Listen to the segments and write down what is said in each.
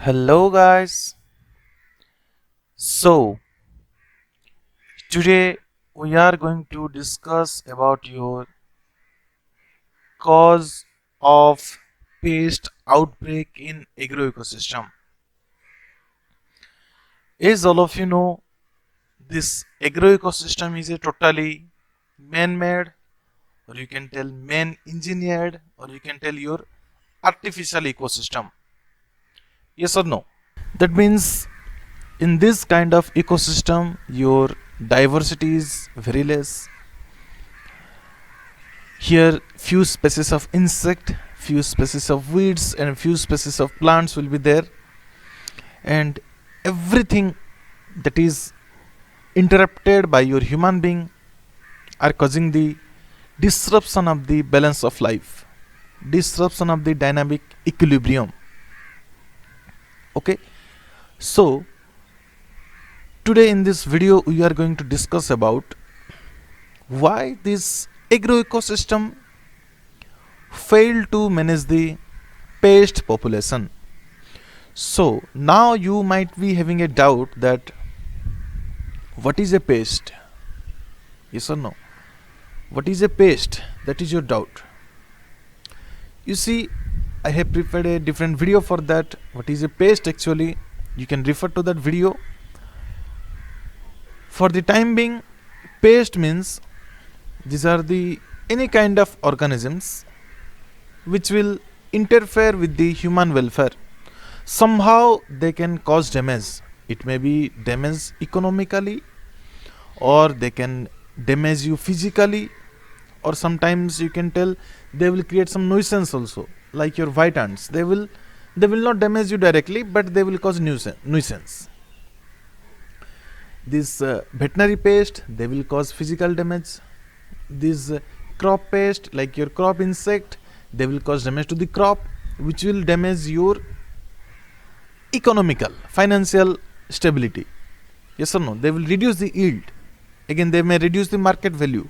Hello guys. So today we are going to discuss about your cause of pest outbreak in agro ecosystem. As all of you know, this agro ecosystem is a totally man-made, or you can tell man-engineered, or you can tell your artificial ecosystem. Yes or no? That means in this kind of ecosystem your diversity is very less. Here few species of insect, few species of weeds and few species of plants will be there, and everything that is interrupted by your human being are causing the disruption of the balance of life, disruption of the dynamic equilibrium. Okay, so today in this video we are going to discuss about why this agro ecosystem failed to manage the pest population. So now you might be having a doubt that what is a pest? Yes or no? What is a pest? That is your doubt. You see, I have prepared a different video for that. What is a pest actually? You can refer to that video. For the time being, pest means these are the any kind of organisms which will interfere with the human welfare. Somehow they can cause damage. It may be damage economically, or they can damage you physically, or sometimes you can tell they will create some nuisance also, like your white ants. They will not damage you directly, but they will cause nuisance. This veterinary pest, they will cause physical damage. This crop pest, like your crop insect, they will cause damage to the crop, which will damage your economical financial stability. Yes or no? They will reduce the yield. Again, they may reduce the market value.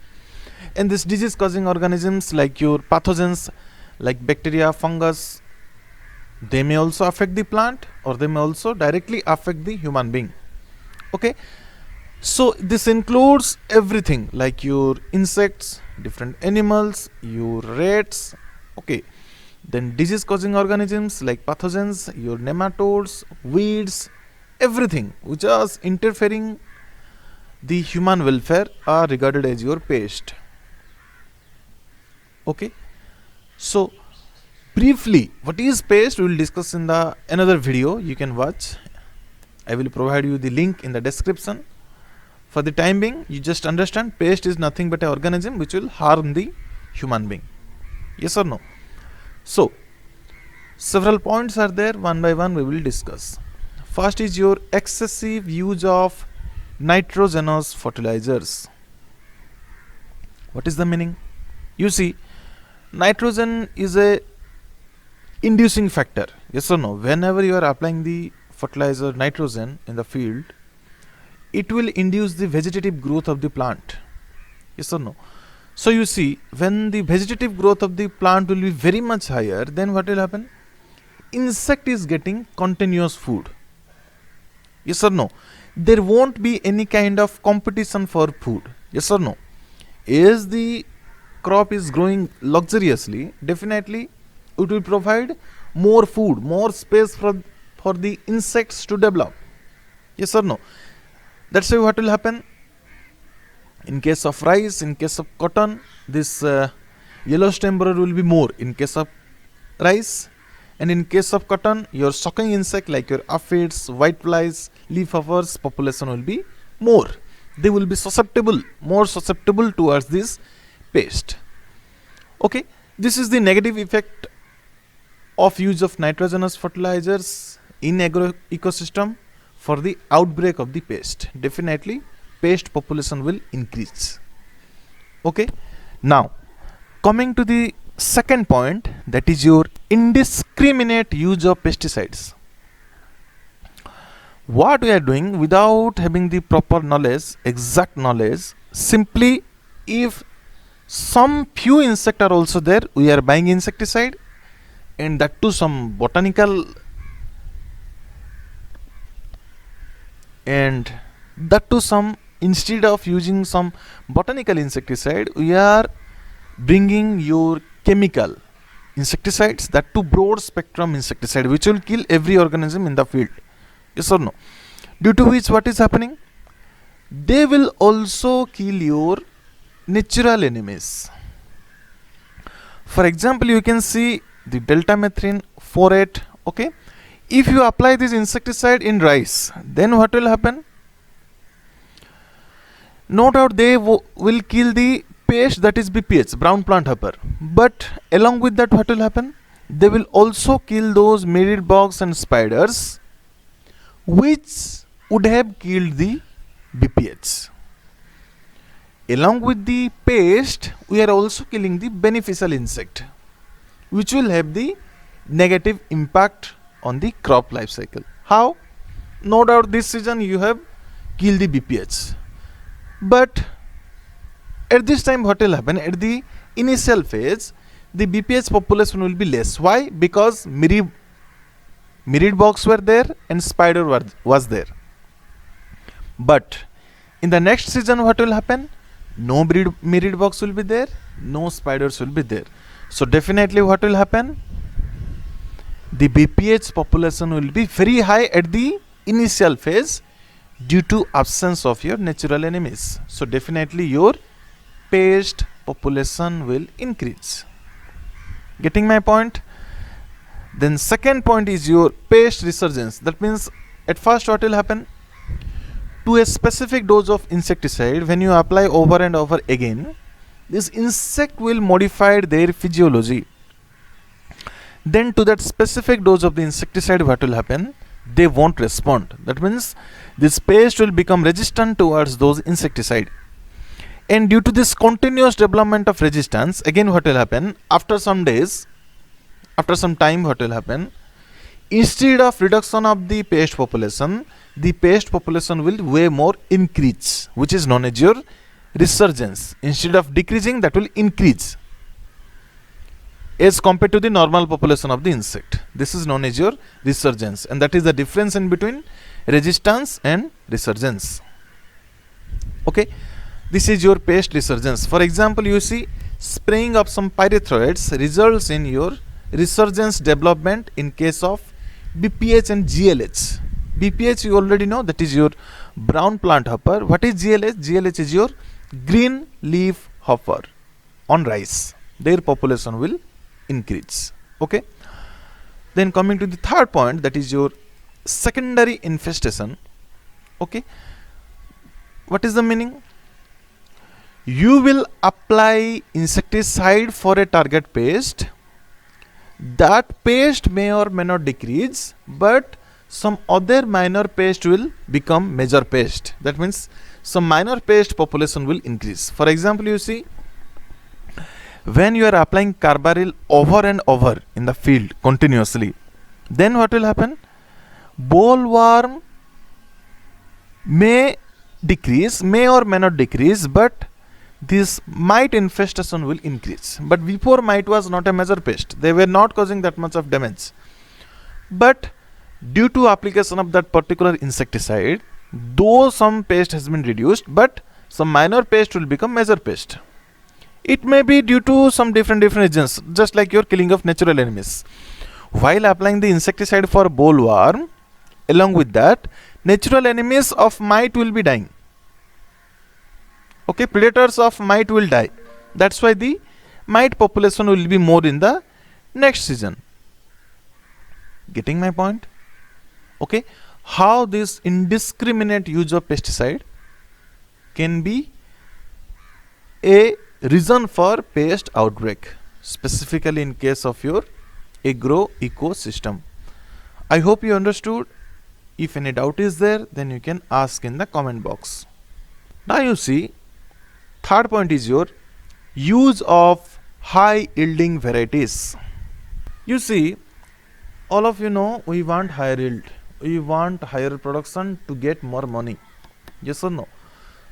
And this disease causing organisms, like your pathogens like bacteria, fungus, they may also affect the plant, or they may also directly affect the human being. Okay, so this includes everything like your insects, different animals, your rats. Okay, then disease causing organisms like pathogens, your nematodes, weeds, everything which is interfering the human welfare are regarded as your pest. Okay, so briefly what is pest we will discuss in the another video. You can watch. I will provide you the link in the description. For the time being, you just understand pest is nothing but an organism which will harm the human being. Yes or no? So several points are there, one by one we will discuss. First is your excessive use of nitrogenous fertilizers. What is the meaning? You see, nitrogen is a inducing factor. Yes or no? Whenever you are applying the fertilizer nitrogen in the field, it will induce the vegetative growth of the plant. Yes or no? So you see, when the vegetative growth of the plant will be very much higher, then what will happen? Insect is getting continuous food. Yes or no? There won't be any kind of competition for food. Yes or no? As the crop is growing luxuriously, definitely it will provide more food, more space for the insects to develop. Yes or no? That's why what will happen? In case of rice, in case of cotton, this yellow stem borer will be more in case of rice, and in case of cotton, your sucking insect like your aphids, whiteflies, leafhoppers population will be more. They will be more susceptible towards this pest. Okay, this is the negative effect of use of nitrogenous fertilizers in agro ecosystem. For the outbreak of the pest, definitely pest population will increase. Okay, now coming to the second point, that is your indiscriminate use of pesticides. What we are doing without having the proper knowledge, exact knowledge, simply if some few insect are also there, we are buying insecticide, and that too some botanical and that too some, instead of using some botanical insecticide, we are bringing your chemical insecticides, that too broad spectrum insecticide, which will kill every organism in the field. Yes or no? Due to which what is happening? They will also kill your natural enemies. For example, you can see the deltamethrin 4-8. Okay, if you apply this insecticide in rice, then what will happen? No doubt they will kill the pest, that is BPH, brown plant hopper. But along with that, what will happen? They will also kill those mealy bugs and spiders, which would have killed the BPH. Along with the pest, we are also killing the beneficial insect, which will have the negative impact on the crop life cycle. How? No doubt this season you have killed the BPH, but at this time what will happen? At the initial phase, the BPH population will be less. Why? Because myriad bugs were there and spider was there. But in the next season what will happen? No myriad bugs will be there, no spiders will be there. So definitely what will happen? The BPH population will be very high at the initial phase due to absence of your natural enemies. So definitely your pest population will increase. Getting my point? Then second point is your pest resurgence. That means at first what will happen? To a specific dose of insecticide, when you apply over and over again, this insect will modify their physiology. Then to that specific dose of the insecticide, what will happen? They won't respond. That means this pest will become resistant towards those insecticide. And due to this continuous development of resistance, again what will happen? After some days, after some time, what will happen? Instead of reduction of the pest population will way more increase, which is known as your resurgence. Instead of decreasing, that will increase as compared to the normal population of the insect. This is known as your resurgence, and that is the difference in between resistance and resurgence. Okay, this is your pest resurgence. For example, you see spraying of some pyrethroids results in your resurgence development in case of BPH and GLH. BPH you already know, that is your brown plant hopper. What is GLH? GLH is your green leaf hopper on rice. Their population will increase. Okay, then coming to the third point, that is your secondary infestation. Okay, what is the meaning? You will apply insecticide for a target pest. That pest may or may not decrease, but some other minor pest will become major pest. That means some minor pest population will increase. For example, you see when you are applying carbaryl over and over in the field continuously, then what will happen? Bollworm may decrease, may or may not decrease, but this mite infestation will increase. But before, mite was not a major pest, they were not causing that much of damage, but due to application of that particular insecticide, though some pest has been reduced, but some minor pest will become major pest. It may be due to some different reasons, just like your killing of natural enemies. While applying the insecticide for bollworm, along with that, natural enemies of mite will be dying. Okay, predators of mite will die. That's why the mite population will be more in the next season. Getting my point? Okay, how this indiscriminate use of pesticide can be a reason for pest outbreak, specifically in case of your agro ecosystem. I hope you understood. If any doubt is there, then you can ask in the comment box. Now you see, third point is your use of high yielding varieties. You see, all of you know we want higher yield, we want higher production to get more money. Yes or no?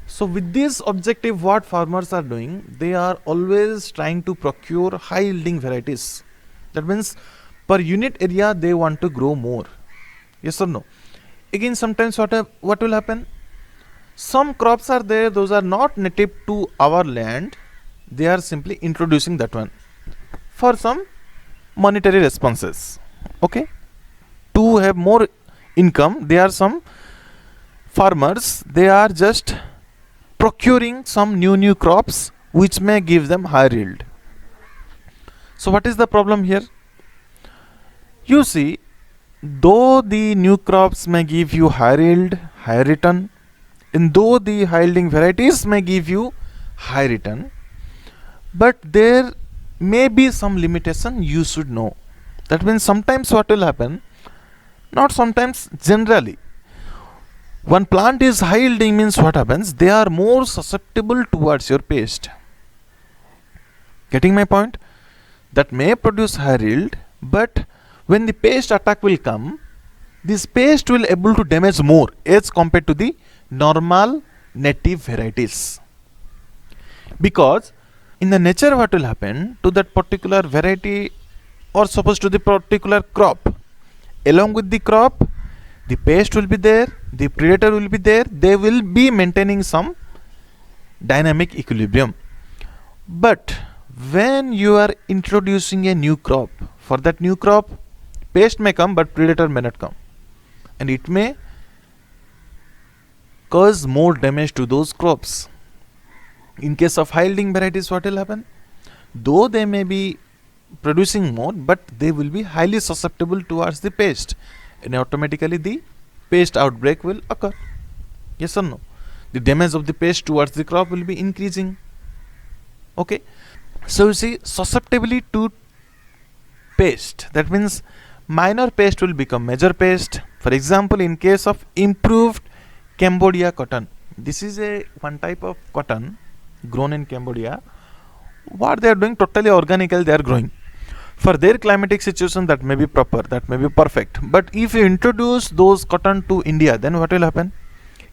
So with this objective, what farmers are doing, they are always trying to procure high yielding varieties. That means per unit area they want to grow more. Yes or no? Again, sometimes what will happen, some crops are there, those are not native to our land, they are simply introducing that one for some monetary responses. Okay, to have more income, there are some farmers, they are just procuring some new crops which may give them higher yield. So what is the problem here? You see, though the new crops may give you higher yield, higher return, and though the high yielding varieties may give you high return, but there may be some limitation you should know. That means sometimes what will happen, not sometimes, generally, one plant is high yielding means what happens, they are more susceptible towards your pest. Getting my point? That may produce higher yield, but when the pest attack will come, this pest will able to damage more as compared to the normal native varieties. Because in the nature what will happen to that particular variety, or suppose to the particular crop, along with the crop the pest will be there, the predator will be there, they will be maintaining some dynamic equilibrium. But when you are introducing a new crop, for that new crop pest may come but predator may not come, and it may cause more damage to those crops. In case of high yielding varieties, what will happen, though they may be producing more, but they will be highly susceptible towards the pest, and automatically the pest outbreak will occur. Yes or no? The damage of the pest towards the crop will be increasing. Okay, so you see, susceptibility to pest, that means minor pest will become major pest. For example, in case of improved Cambodia cotton, this is a one type of cotton grown in Cambodia. What they are doing, totally organically they are growing. For their climatic situation, that may be proper, that may be perfect. But if you introduce those cotton to India, then what will happen?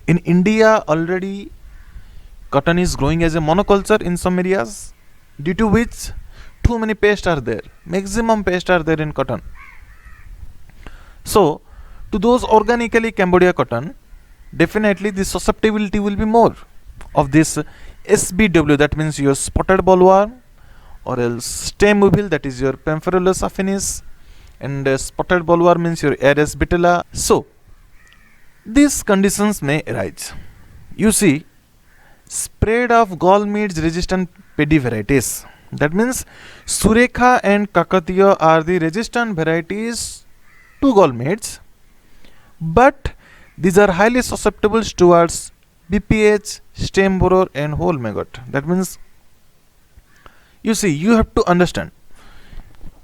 In India already cotton is growing as a monoculture in some areas, due to which too many pests are there, maximum pests are there in cotton. So to those organically Cambodia cotton, definitely the susceptibility will be more of this SBW, that means your spotted bollworm, or else stem weevil, that is your Pemphiurus affinis, and spotted bollworm means your Aedes betula. So these conditions may arise. You see, spread of gall meads resistant paddy varieties, that means Surekha and Kakatiya are the resistant varieties to gall meads, but these are highly susceptible towards BPH, stem borer, and whole maggot. That means, you see, you have to understand,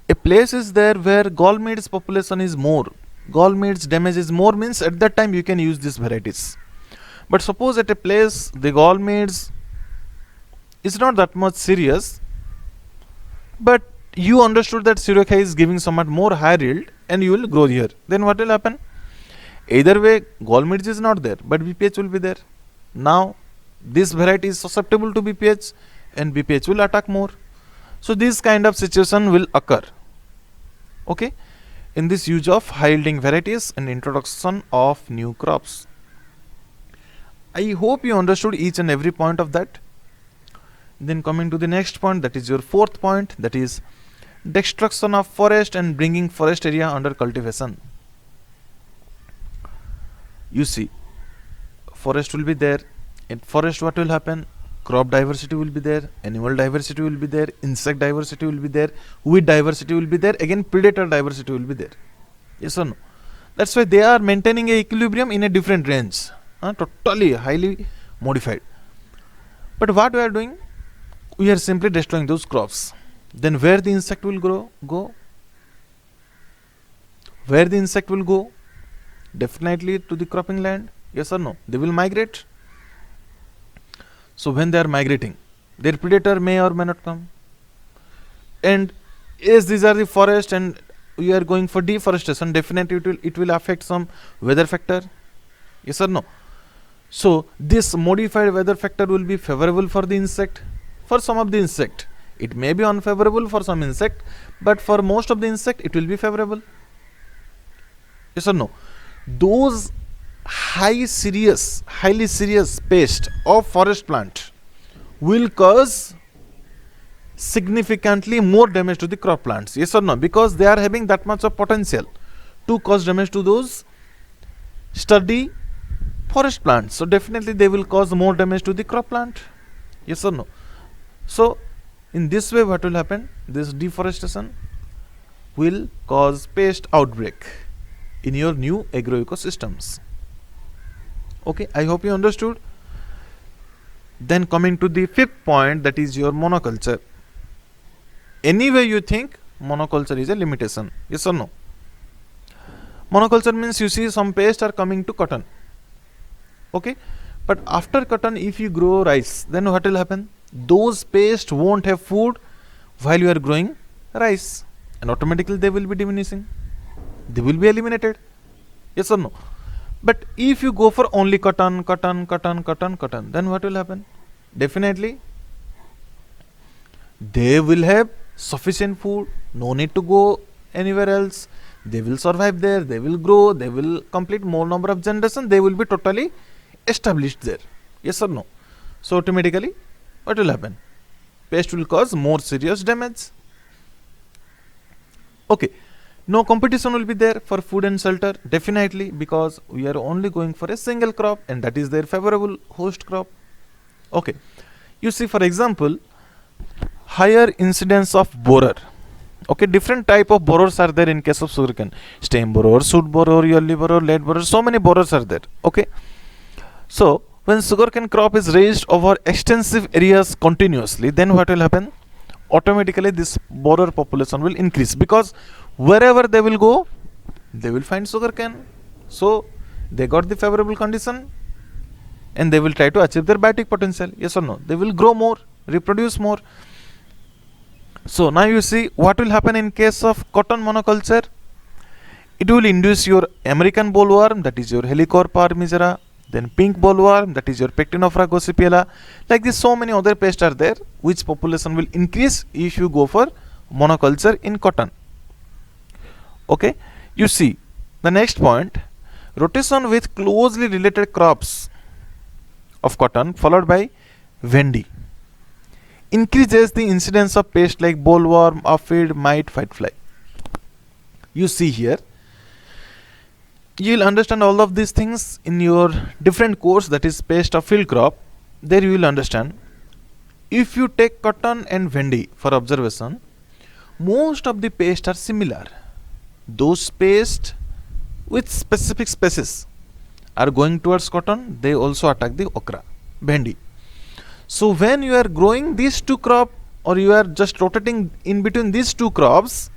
a place is there where gall meads population is more, gall meads damage is more, means at that time you can use these varieties. But suppose at a place the gall meads is not that much serious, but you understood that Surekha is giving somewhat more higher yield and you will grow here, then what will happen? Either way, gall meads is not there, but BPH will be there. Now this variety is susceptible to BPH and BPH will attack more. So this kind of situation will occur, okay, in this use of high yielding varieties and introduction of new crops. I hope you understood each and every point of that. Then coming to the next point, that is your fourth point, that is destruction of forest and bringing forest area under cultivation. You see, forest will be there. In forest what will happen? Crop diversity will be there, animal diversity will be there, insect diversity will be there, weed diversity will be there, again predator diversity will be there. Yes or no? That's why they are maintaining a equilibrium in a different range, totally highly modified. But what we are doing? We are simply destroying those crops. Then where the insect will go? Where the insect will go? Definitely to the cropping land. Yes or no? They will migrate. So when they are migrating, their predator may or may not come. And as these are the forest and we are going for deforestation, definitely it will affect some weather factor. Yes or no? So this modified weather factor will be favorable for the insect. For some of the insect, it may be unfavorable for some insect, but for most of the insect, it will be favorable. Yes or no? Those highly serious pest of forest plant will cause significantly more damage to the crop plants. Yes or no? Because they are having that much of potential to cause damage to those sturdy forest plants. So definitely they will cause more damage to the crop plant. Yes or no? So in this way, what will happen? This deforestation will cause pest outbreak in your new agro ecosystems. Okay, I hope you understood. Then coming to the fifth point, that is your monoculture. Anyway, you think monoculture is a limitation. Yes or no? Monoculture means you see some pests are coming to cotton. Okay, but after cotton, if you grow rice, then what will happen? Those pests won't have food while you are growing rice, and automatically they will be diminishing. They will be eliminated. Yes or no? But if you go for only cotton, then what will happen? Definitely they will have sufficient food, no need to go anywhere else. They will survive there, they will grow, they will complete more number of generations, they will be totally established there. Yes or no? So automatically what will happen? Pest will cause more serious damage. Okay, no competition will be there for food and shelter, definitely, because we are only going for a single crop, and that is their favorable host crop. Okay, you see, for example, higher incidence of borer. Okay, different type of borers are there in case of sugarcane. Stem borer, shoot borer, yearly borer, late borer, so many borers are there. Okay, so when sugarcane crop is raised over extensive areas continuously, then what will happen? Automatically this borer population will increase, because wherever they will go, they will find sugarcane. So they got the favorable condition, and they will try to achieve their biotic potential. Yes or no? They will grow more, reproduce more. So now you see what will happen in case of cotton monoculture. It will induce your American bollworm, that is your Helicoverpa misera, then pink bollworm, that is your Pectinophora gossypiella. Like this, so many other pests are there which population will increase if you go for monoculture in cotton. Okay, you see the next point, rotation with closely related crops of cotton followed by Vendi increases the incidence of pests like bollworm, aphid, mite, whitefly. You see here, you will understand all of these things in your different course, that is pest of field crop. There you will understand. If you take cotton and Vendi for observation, most of the pests are similar. Those pests with specific species are going towards cotton, they also attack the okra, Vendi. So when you are growing these two crops, or you are just rotating in between these two crops,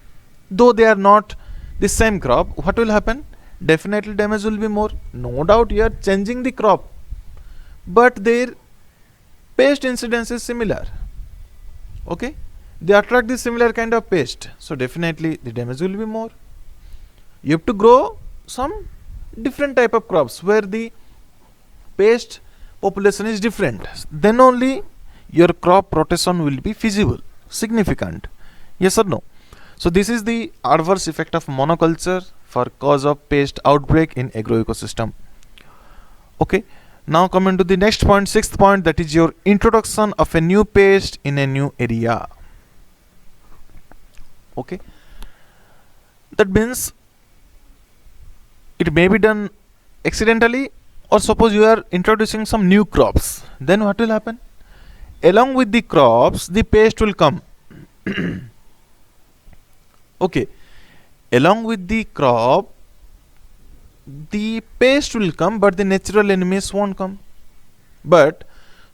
though they are not the same crop, what will happen? Definitely damage will be more. No doubt you are changing the crop, but their pest incidence is similar. Okay, they attract the similar kind of pest, so definitely the damage will be more. You have to grow some different type of crops where the pest population is different, then only your crop rotation will be feasible, significant. Yes or no? So this is the adverse effect of monoculture for cause of pest outbreak in agro ecosystem. Okay, now coming to the next point, sixth point, that is your introduction of a new pest in a new area. Okay, that means it may be done accidentally, or suppose you are introducing some new crops, then what will happen? Along with the crops, the pest will come. Okay, along with the crop, the pest will come, but the natural enemies won't come. But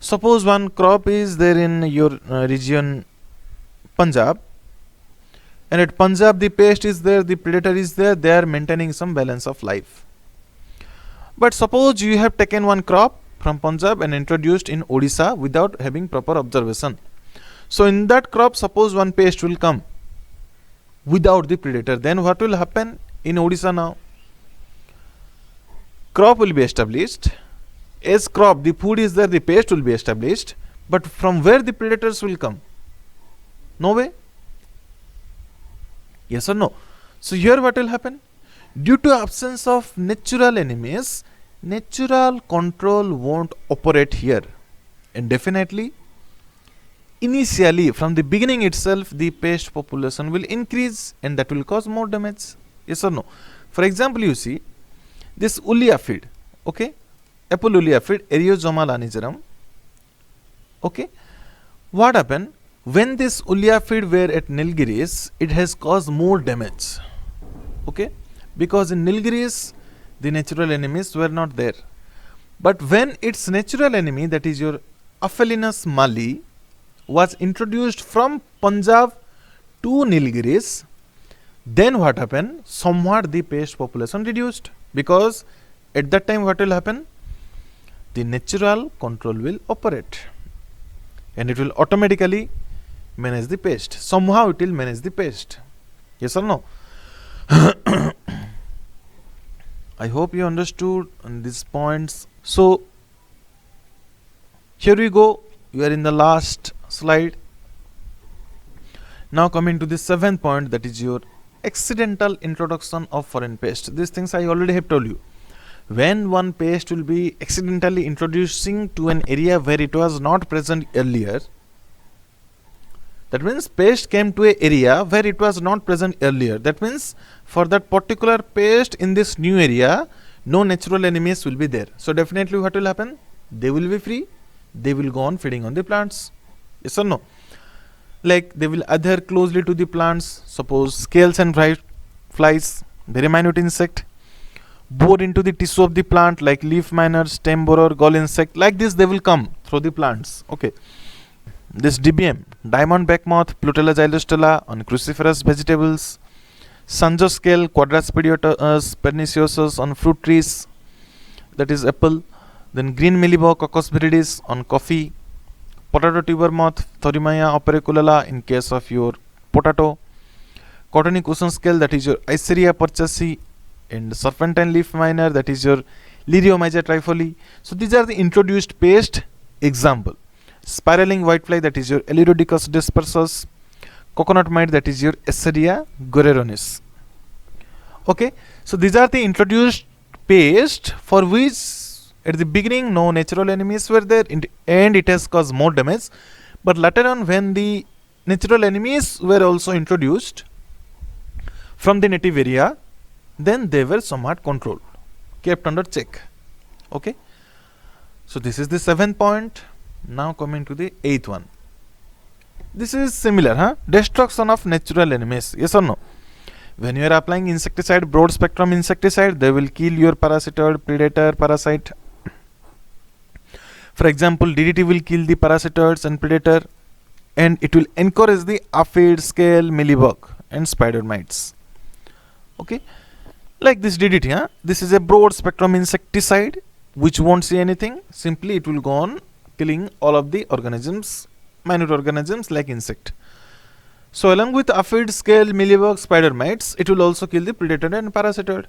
suppose one crop is there in your region Punjab, and at Punjab the pest is there, the predator is there, they are maintaining some balance of life. But suppose you have taken one crop from Punjab and introduced in Odisha without having proper observation. So in that crop, suppose one pest will come without the predator, then what will happen in Odisha now? Crop will be established. As crop, the food is there, the pest will be established. But from where the predators will come? No way. Yes or no? So here what will happen? Due to absence of natural enemies, natural control won't operate here, and definitely initially from the beginning itself the pest population will increase and that will cause more damage. Yes or no? For example, you see this woolly aphid, okay, apple woolly aphid, Eriozoma lanigerum. Okay, what happened when this woolly aphid were at Nilgiris? It has caused more damage. Okay, because in Nilgiris the natural enemies were not there, but when its natural enemy, that is your Aphelinus mali, was introduced from Punjab to Nilgiris, then what happened? Somewhat the pest population reduced, because at that time what will happen? The natural control will operate and it will automatically manage the pest. Somehow it will manage the pest. Yes or no? I hope you understood on these points. So here we go. We are in the last slide. Now coming to the 7th point, that is your accidental introduction of foreign pest. These things I already have told you. When one pest will be accidentally introducing to an area where it was not present earlier, that means pest came to an area where it was not present earlier. That means for that particular pest in this new area, no natural enemies will be there. So definitely what will happen? They will be free. They will go on feeding on the plants. Yes or no? Like they will adhere closely to the plants. Suppose scales and flies, very minute insect, bore into the tissue of the plant like leaf miner, stem borer, gall insect. Like this they will come through the plants. Okay. This DBM, diamond back moth, Plutella xylostella on cruciferous vegetables, Sanjoscale, Quadraspidiotus perniciosus on fruit trees, that is apple. Then green mealybug, Cocos viridis on coffee, potato tuber moth, Thorimaya opericulata in case of your potato, cottony cushion scale, that is your Iceria purchasei, and serpentine leaf miner, that is your Liriomyza trifoli. So these are the introduced pest example. Spiraling whitefly, that is your Eleurodicus dispersus, coconut mite, that is your Esseria guerreronis. Okay, so these are the introduced pest for which at the beginning no natural enemies were there and it has caused more damage, but later on when the natural enemies were also introduced from the native area, then they were somewhat controlled, kept under check. Okay, so this is the 7th point. Now coming to the 8th one. This is similar, huh? Destruction of natural enemies. Yes or no? When you are applying insecticide, broad spectrum insecticide, they will kill your parasitoid, predator, parasite. For example, DDT will kill the parasitoids and predator, and it will encourage the aphid, scale, mealybug and spider mites. Okay, like this DDT, huh? This is a broad spectrum insecticide which won't see anything. Simply it will go on killing all of the organisms, minute organisms like insect. So along with aphid, scale, mealybug, spider mites, it will also kill the predator and parasitoid.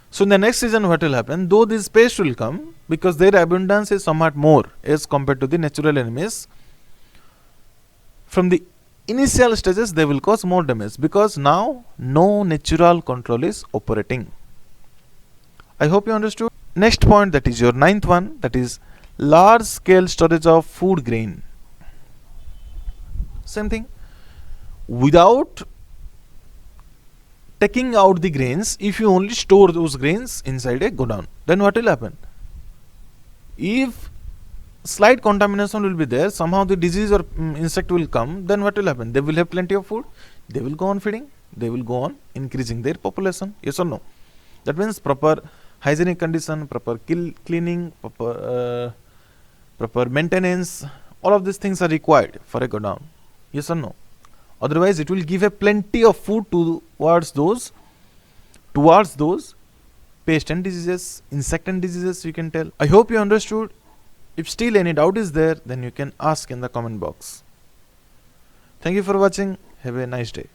So in the next season what will happen? Though these pests will come, because their abundance is somewhat more as compared to the natural enemies, from the initial stages they will cause more damage because now no natural control is operating. I hope you understood. Next point, that is your 9th one, that is large scale storage of food grain. Same thing. Without taking out the grains, if you only store those grains inside a godown, then what will happen? If slight contamination will be there, somehow the disease or insect will come, then what will happen? They will have plenty of food, they will go on feeding, they will go on increasing their population. Yes or no? That means proper hygienic condition, proper cleaning, proper maintenance, all of these things are required for a godown. Yes or no? Otherwise it will give a plenty of food towards those pest and diseases, insect and diseases, you can tell. I hope you understood. If still any doubt is there, then you can ask in the comment box. Thank you for watching. Have a nice day.